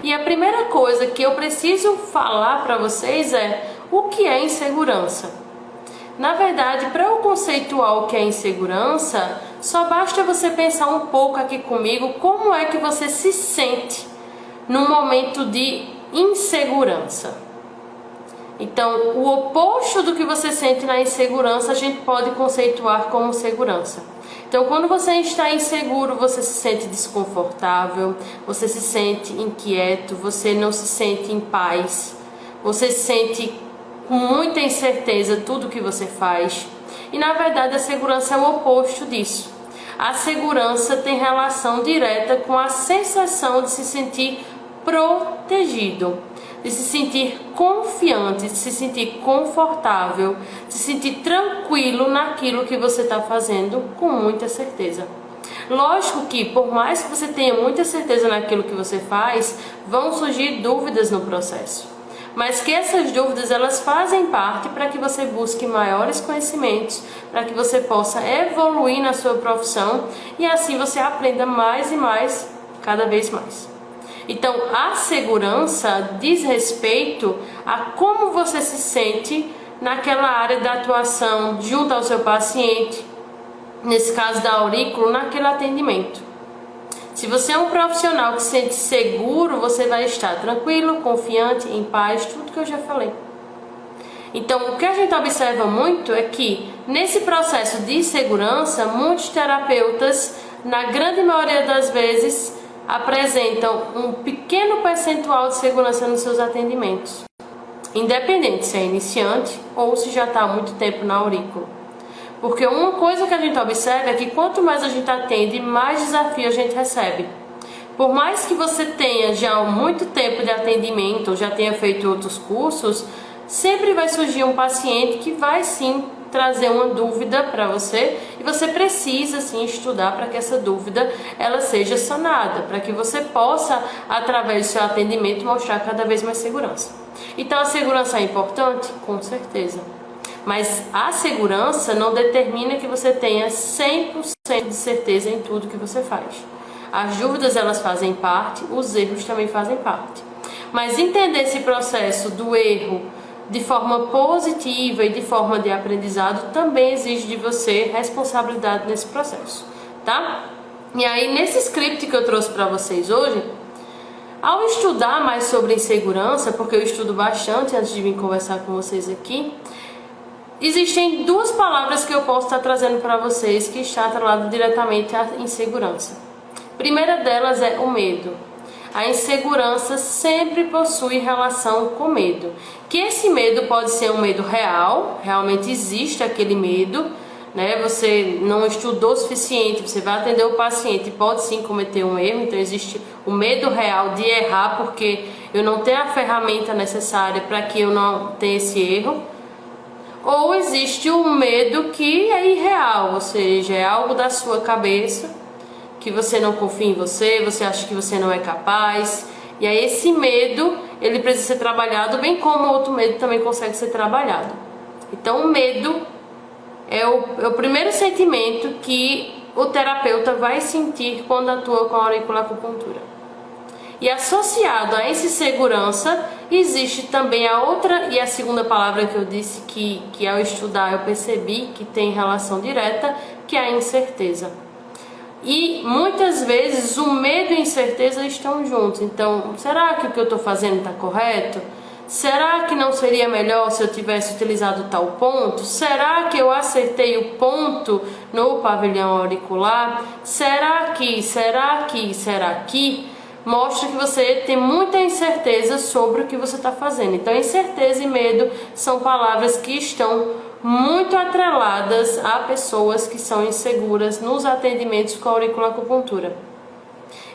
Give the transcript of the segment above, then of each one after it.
E a primeira coisa que eu preciso falar para vocês é o que é insegurança. Na verdade, para eu conceituar o que é insegurança, só basta você pensar um pouco aqui comigo como é que você se sente num momento de insegurança. Então, o oposto do que você sente na insegurança, a gente pode conceituar como segurança. Então, quando você está inseguro, você se sente desconfortável, você se sente inquieto, você não se sente em paz, você se sente com muita incerteza tudo que você faz. E na verdade a segurança é o oposto disso. A segurança tem relação direta com a sensação de se sentir protegido, de se sentir confiante, de se sentir confortável, de se sentir tranquilo naquilo que você está fazendo com muita certeza. Lógico que por mais que você tenha muita certeza naquilo que você faz, vão surgir dúvidas no processo. Mas que essas dúvidas elas fazem parte para que você busque maiores conhecimentos, para que você possa evoluir na sua profissão e assim você aprenda mais e mais, cada vez mais. Então, a segurança diz respeito a como você se sente naquela área da atuação junto ao seu paciente, nesse caso da aurícula, naquele atendimento. Se você é um profissional que se sente seguro, você vai estar tranquilo, confiante, em paz, tudo que eu já falei. Então, o que a gente observa muito é que, nesse processo de segurança, muitos terapeutas, na grande maioria das vezes, apresentam um pequeno percentual de segurança nos seus atendimentos, independente se é iniciante ou se já está há muito tempo na aurícula. Porque uma coisa que a gente observa é que quanto mais a gente atende, mais desafio a gente recebe. Por mais que você tenha já muito tempo de atendimento ou já tenha feito outros cursos, sempre vai surgir um paciente que vai sim trazer uma dúvida para você e você precisa sim estudar para que essa dúvida ela seja sanada, para que você possa, através do seu atendimento, mostrar cada vez mais segurança. Então a segurança é importante? Com certeza. Mas a segurança não determina que você tenha 100% de certeza em tudo que você faz. As dúvidas elas fazem parte, os erros também fazem parte. Mas entender esse processo do erro de forma positiva e de forma de aprendizado também exige de você responsabilidade nesse processo, tá? E aí nesse script que eu trouxe para vocês hoje, ao estudar mais sobre insegurança, porque eu estudo bastante antes de vir conversar com vocês aqui, existem duas palavras que eu posso estar trazendo para vocês que está atrelado diretamente à insegurança. A primeira delas é o medo. A insegurança sempre possui relação com medo. Que esse medo pode ser um medo real, realmente existe aquele medo, né? Você não estudou o suficiente, você vai atender o paciente, pode sim cometer um erro, então existe o medo real de errar porque eu não tenho a ferramenta necessária para que eu não tenha esse erro. Ou existe o medo que é irreal, ou seja, é algo da sua cabeça, que você não confia em você, você acha que você não é capaz. E aí esse medo, ele precisa ser trabalhado, bem como outro medo também consegue ser trabalhado. Então o medo é o primeiro sentimento que o terapeuta vai sentir quando atua com a auriculacupuntura. E associado a essa insegurança, existe também a outra e a segunda palavra que eu disse que ao estudar eu percebi que tem relação direta, que é a incerteza. E muitas vezes o medo e a incerteza estão juntos. Então, será que o que eu estou fazendo está correto? Será que não seria melhor se eu tivesse utilizado tal ponto? Será que eu acertei o ponto no pavilhão auricular? Será que? Mostra que você tem muita incerteza sobre o que você está fazendo. Então, incerteza e medo são palavras que estão muito atreladas a pessoas que são inseguras nos atendimentos com auriculacupuntura.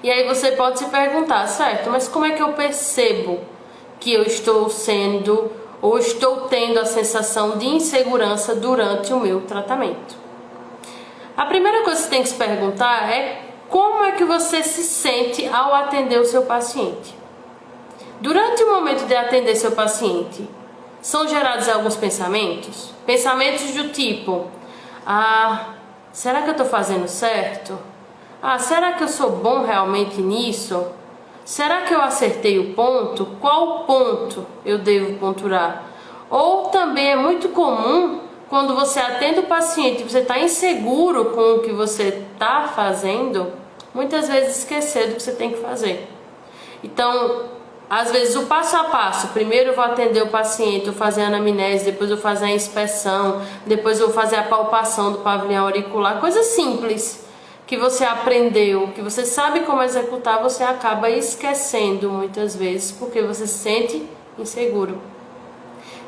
E aí você pode se perguntar, certo, mas como é que eu percebo que eu estou sendo ou estou tendo a sensação de insegurança durante o meu tratamento? A primeira coisa que você tem que se perguntar é como é que você se sente ao atender o seu paciente. Durante o momento de atender seu paciente, são gerados alguns pensamentos? Pensamentos do tipo, será que eu estou fazendo certo? Será que eu sou bom realmente nisso? Será que eu acertei o ponto? Qual ponto eu devo ponturar? Ou também é muito comum, quando você atende o paciente e você está inseguro com o que você está fazendo, muitas vezes esquecer do que você tem que fazer. Então, às vezes o passo a passo, primeiro eu vou atender o paciente, eu vou fazer a anamnese, depois eu vou fazer a inspeção, depois eu vou fazer a palpação do pavilhão auricular, coisas simples que você aprendeu, que você sabe como executar, você acaba esquecendo muitas vezes, porque você se sente inseguro.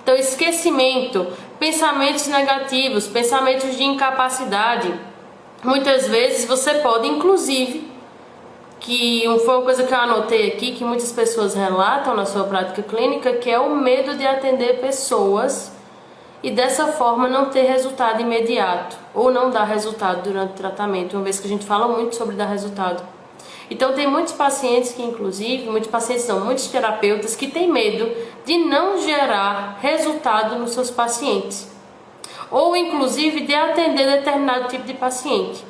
Então, esquecimento, pensamentos negativos, pensamentos de incapacidade. Muitas vezes você pode, inclusive, que foi uma coisa que eu anotei aqui, que muitas pessoas relatam na sua prática clínica, que é o medo de atender pessoas e dessa forma não ter resultado imediato, ou não dar resultado durante o tratamento, uma vez que a gente fala muito sobre dar resultado. Então tem muitos pacientes que, inclusive, muitos terapeutas que têm medo de não gerar resultado nos seus pacientes, ou inclusive de atender determinado tipo de paciente.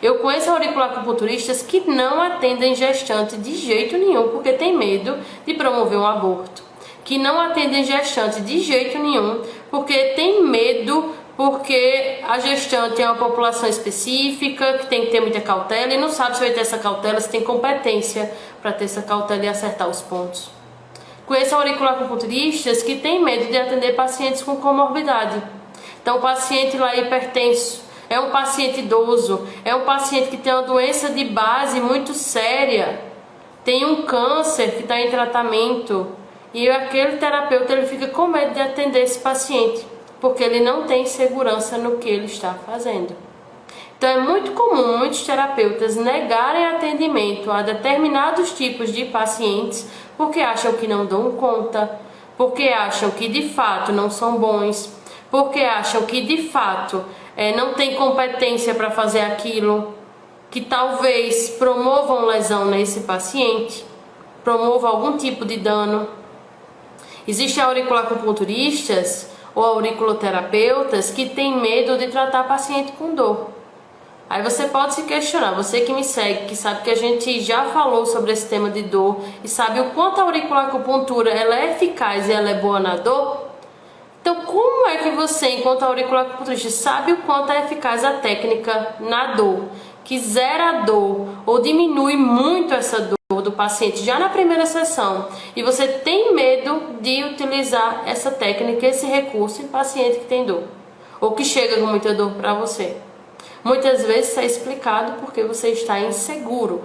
Eu conheço auriculacuputuristas que não atendem gestante de jeito nenhum, porque tem medo de promover um aborto, que não atendem gestante de jeito nenhum, porque tem medo, porque a gestante é uma população específica, que tem que ter muita cautela e não sabe se vai ter essa cautela, se tem competência para ter essa cautela e acertar os pontos. Conheço auriculacuputuristas que têm medo de atender pacientes com comorbidade. Então, o paciente lá hipertenso, é um paciente idoso, é um paciente que tem uma doença de base muito séria, tem um câncer que está em tratamento, e aquele terapeuta ele fica com medo de atender esse paciente, porque ele não tem segurança no que ele está fazendo. Então é muito comum muitos terapeutas negarem atendimento a determinados tipos de pacientes porque acham que não dão conta, porque acham que de fato não são bons, porque acham que de fato não tem competência para fazer aquilo, que talvez promovam lesão nesse paciente, promova algum tipo de dano. Existem auriculacupunturistas ou auriculoterapeutas que têm medo de tratar paciente com dor. Aí você pode se questionar, você que me segue, que sabe que a gente já falou sobre esse tema de dor e sabe o quanto a auriculacupuntura ela é eficaz e ela é boa na dor. Então, como é que você, enquanto auriculacupunturista, sabe o quanto é eficaz a técnica na dor, que zera a dor ou diminui muito essa dor do paciente já na primeira sessão, e você tem medo de utilizar essa técnica, esse recurso em paciente que tem dor ou que chega com muita dor para você? Muitas vezes isso é explicado porque você está inseguro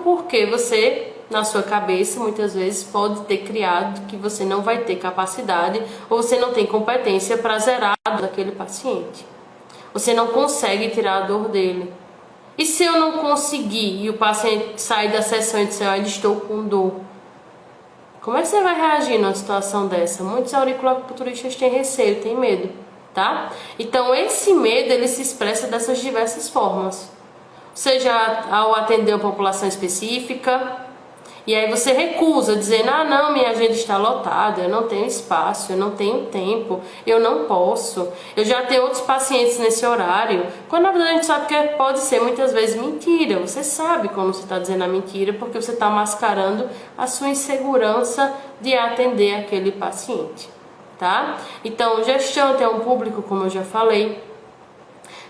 porque você, na sua cabeça, muitas vezes pode ter criado que você não vai ter capacidade ou você não tem competência para zerar a dor daquele paciente. Você não consegue tirar a dor dele. E se eu não conseguir e o paciente sair da sessão e disser, olha, estou com dor, como é que você vai reagir numa situação dessa? Muitos auriculacuputuristas têm receio, têm medo, tá? Então esse medo ele se expressa dessas diversas formas. Seja ao atender uma população específica, e aí você recusa, dizendo, ah não, minha agenda está lotada, eu não tenho espaço, eu não tenho tempo, eu não posso, eu já tenho outros pacientes nesse horário, quando na verdade a gente sabe que pode ser muitas vezes mentira. Você sabe quando você está dizendo a mentira, porque você está mascarando a sua insegurança de atender aquele paciente, tá? Então, gestante é um público, como eu já falei.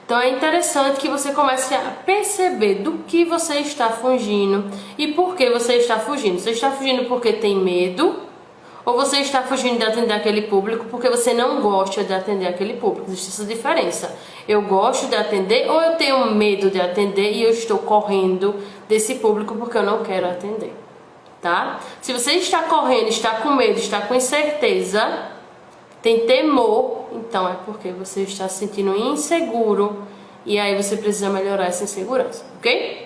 Então é interessante que você comece a perceber do que você está fugindo e por que você está fugindo. Você está fugindo porque tem medo ou você está fugindo de atender aquele público porque você não gosta de atender aquele público? Existe essa diferença. Eu gosto de atender ou eu tenho medo de atender e eu estou correndo desse público porque eu não quero atender, tá? Se você está correndo, está com medo, está com incerteza, tem temor, então é porque você está se sentindo inseguro e aí você precisa melhorar essa insegurança, ok?